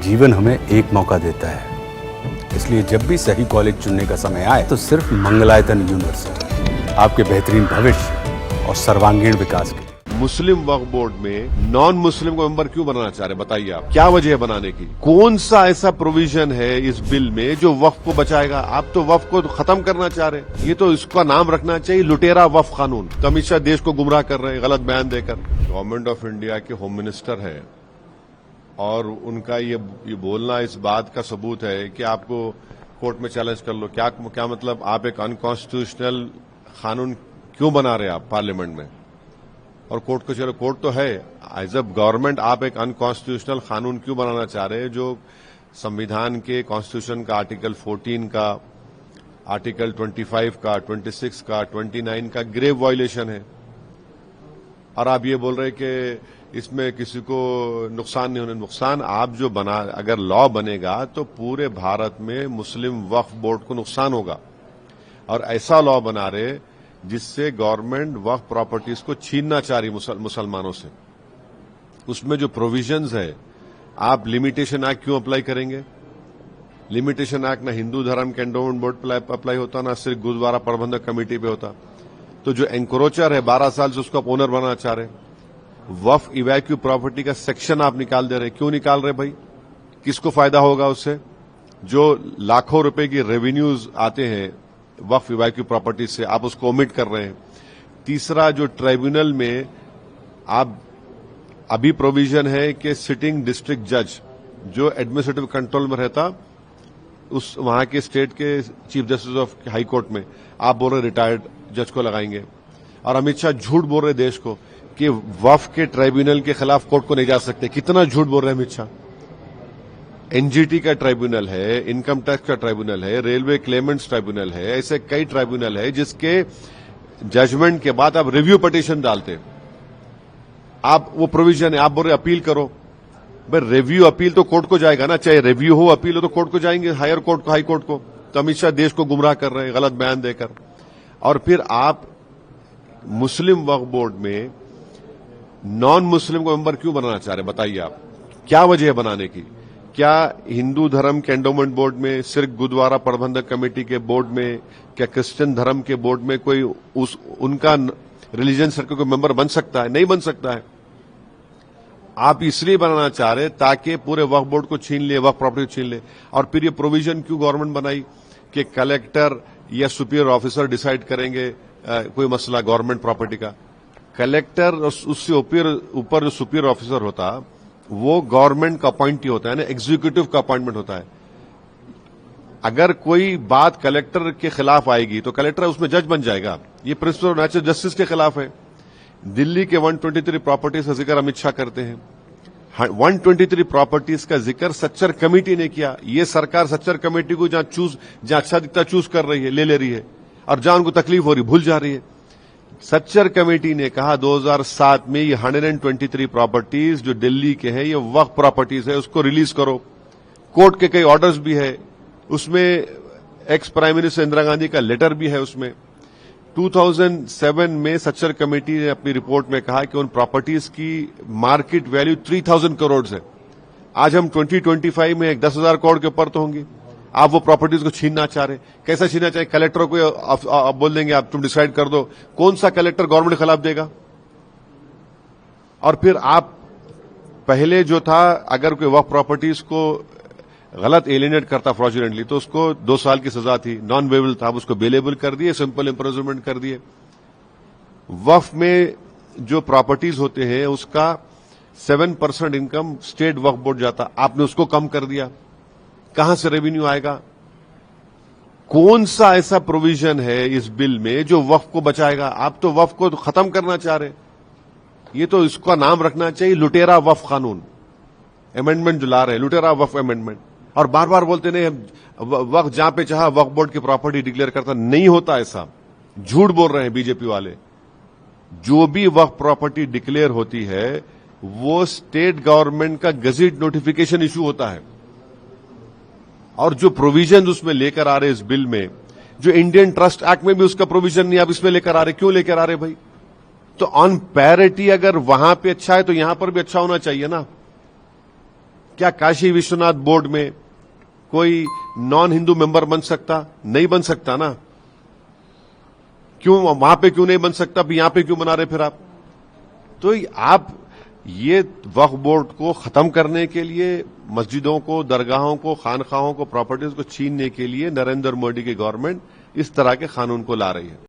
जीवन हमें एक मौका देता है, इसलिए जब भी सही कॉलेज चुनने का समय आए तो सिर्फ मंगलायतन यूनिवर्सिटी आपके बेहतरीन भविष्य और सर्वांगीण विकास के लिए। मुस्लिम वक्फ बोर्ड में नॉन मुस्लिम को मेंबर क्यों बनाना चाह रहे हैं, बताइए आप, क्या वजह है बनाने की? कौन सा ऐसा प्रोविजन है इस बिल में जो वक्फ को बचाएगा? आप तो वक्फ को खत्म करना चाह रहे हैं। ये तो इसका नाम रखना चाहिए लुटेरा वक्फ कानून। अमित शाह देश को गुमराह कर रहे हैं गलत बयान देकर। गवर्नमेंट ऑफ इंडिया के होम मिनिस्टर हैं और उनका ये बोलना इस बात का सबूत है कि आपको कोर्ट में चैलेंज कर लो। क्या मतलब? आप एक अनकॉन्स्टिट्यूशनल कानून क्यों बना रहे हैं आप पार्लियामेंट में? और कोर्ट को चलो, कोर्ट तो है, एज अ गवर्नमेंट आप एक अनकॉन्स्टिट्यूशनल कानून क्यों बनाना चाह रहे हैं जो संविधान के कॉन्स्टिट्यूशन का आर्टिकल 14 का, आर्टिकल 25 का, 26 का, 29 का ग्रेव वायलेशन है। और आप ये बोल रहे हैं कि इसमें किसी को नुकसान नहीं होने। नुकसान आप जो बना, अगर लॉ बनेगा तो पूरे भारत में मुस्लिम वक्फ बोर्ड को नुकसान होगा। और ऐसा लॉ बना रहे जिससे गवर्नमेंट वक्फ प्रॉपर्टीज को छीनना चाह रही मुसलमानों से। उसमें जो प्रोविजंस है, आप लिमिटेशन एक्ट क्यों अप्लाई करेंगे? लिमिटेशन एक्ट ना हिंदू धर्म के एंडोमेंट बोर्ड पर अप्लाई होता, ना सिर्फ गुरुद्वारा प्रबंधक कमेटी पे होता। तो जो एंक्रोचर है 12 साल से उसको आप ओनर बनाना चाह रहे हैं। वक्फ इवैक्यू प्रॉपर्टी का सेक्शन आप निकाल दे रहे हैं। क्यों निकाल रहे भाई? किसको फायदा होगा उससे? जो लाखों रुपए की रेवेन्यूज आते हैं वक्फ इवैक्यू प्रॉपर्टी से, आप उसको ओमिट कर रहे हैं। तीसरा, जो ट्राइब्यूनल में आप अभी प्रोविजन है कि सिटिंग डिस्ट्रिक्ट जज जो एडमिनिस्ट्रेटिव कंट्रोल में रहता, उस वहां के स्टेट के chief justice of high court में आप बोल रहे रिटायर्ड जज को लगाएंगे। और अमित शाह झूठ बोल रहे देश को कि वक्फ के ट्राइब्यूनल के खिलाफ कोर्ट को नहीं जा सकते। कितना झूठ बोल रहे अमित शाह। एनजीटी का ट्राइब्यूनल है, इनकम टैक्स का ट्राइब्यूनल है, रेलवे क्लेमेंट्स ट्राइब्यूनल है, ऐसे कई ट्राइब्यूनल है जिसके जजमेंट के बाद आप रिव्यू पिटीशन डालते। आप वो प्रोविजन है, आप बोल रहे अपील करो। भाई रिव्यू अपील तो कोर्ट को जाएगा ना, चाहे रिव्यू हो अपील हो तो कोर्ट को जाएंगे, हायर कोर्ट को, हाई कोर्ट को। तो अमित शाह देश को गुमराह कर रहे हैं गलत बयान देकर। और फिर आप मुस्लिम वक्फ बोर्ड में नॉन मुस्लिम को मेंबर क्यों बनाना चाह रहे हैं, बताइए आप, क्या वजह है बनाने की? क्या हिंदू धर्म के एंडोमेंट बोर्ड में, सिर्फ गुरुद्वारा प्रबंधक कमेटी के बोर्ड में, क्या क्रिश्चियन धर्म के बोर्ड में कोई उनका रिलीजन सर्कल को मेंबर बन सकता है? नहीं बन सकता है। आप इसलिए बनाना चाह रहे ताकि पूरे वक्फ बोर्ड को छीन ले, वक्फ प्रॉपर्टी को छीन ले। और फिर ये प्रोविजन क्यों गवर्नमेंट बनाई कि कलेक्टर या सुपीरियर ऑफिसर डिसाइड करेंगे कोई मसला गवर्नमेंट प्रॉपर्टी का? कलेक्टर उससे ऊपर जो सुपीरियर ऑफिसर होता वो गवर्नमेंट का अपॉइंटी होता है ना, एग्जीक्यूटिव का अपॉइंटमेंट होता है। अगर कोई बात कलेक्टर के खिलाफ आएगी तो कलेक्टर उसमें जज बन जाएगा। ये प्रिंसिपल ऑफ नेचुरल जस्टिस के खिलाफ है। दिल्ली के 123 प्रॉपर्टीज का जिक्र अमित शाह करते हैं। 123 प्रॉपर्टीज का जिक्र सच्चर कमेटी ने किया। ये सरकार सच्चर कमेटी को जहां अच्छा दिखता चूज कर रही है, ले रही है, और जहां उनको तकलीफ हो रही भूल जा रही है। सच्चर कमेटी ने कहा 2007 में ये 123 प्रॉपर्टीज जो दिल्ली के हैं ये वक्फ प्रॉपर्टीज है, उसको रिलीज करो। कोर्ट के कई ऑर्डर्स भी है उसमें, ex prime minister Indira Gandhi का लेटर भी है उसमें। 2007 में सच्चर कमेटी ने अपनी रिपोर्ट में कहा कि उन प्रॉपर्टीज की मार्केट वैल्यू 3000 करोड़ है। आज हम 2025 में 10,000 करोड़ के ऊपर तो होंगी। आप वो प्रॉपर्टीज को छीनना चाह रहे। कैसा छीनना चाहे? कलेक्टरों को आप बोल देंगे आप तुम डिसाइड कर दो। कौन सा कलेक्टर गवर्नमेंट के खिलाफ देगा? और फिर आप पहले जो था, अगर कोई वक्फ प्रॉपर्टीज को गलत एलिनेट करता फ्रॉडुलेंटली तो उसको 2 साल की सजा थी, नॉन बेलेबल था, उसको बेलेबल कर दिए, सिंपल इम्प्रिजनमेंट कर दिए। वक्फ में जो प्रॉपर्टीज होते हैं उसका 7% इनकम स्टेट वक्फ बोर्ड जाता, आपने उसको कम कर दिया। कहां से रेवेन्यू आएगा? कौन सा ऐसा प्रोविजन है इस बिल में जो वक्फ को बचाएगा? आप तो वक्फ को खत्म करना चाह रहे हैं। ये तो इसका नाम रखना चाहिए लुटेरा वक्फ कानून। अमेंडमेंट जो ला रहे हैं लुटेरा वक्फ अमेंडमेंट। और बार बार बोलते नहीं वक्फ जहां पे चाहा वक्फ बोर्ड की प्रॉपर्टी डिक्लेयर करता, नहीं होता ऐसा। झूठ बोल रहे हैं बीजेपी वाले। जो भी वक्फ प्रॉपर्टी डिक्लेयर होती है वो स्टेट गवर्नमेंट का गजेट नोटिफिकेशन इशू होता है। और जो प्रोविजन उसमें लेकर आ रहे इस बिल में, जो इंडियन ट्रस्ट एक्ट में भी उसका प्रोविजन नहीं आप इसमें लेकर आ रहे। क्यों लेकर आ रहे भाई? तो ऑन पैरिटी अगर वहां पे अच्छा है तो यहां पर भी अच्छा होना चाहिए ना। क्या काशी विश्वनाथ बोर्ड में कोई नॉन हिंदू मेंबर बन सकता? नहीं बन सकता ना। क्यों वहां पे क्यों नहीं बन सकता? यहां पे क्यों बना रहे फिर आप? तो आप ये वक्फ बोर्ड को खत्म करने के लिए, मस्जिदों को, दरगाहों को, खानखाहों को, प्रॉपर्टीज को छीनने के लिए नरेंद्र मोदी की गवर्नमेंट इस तरह के कानून को ला रही है।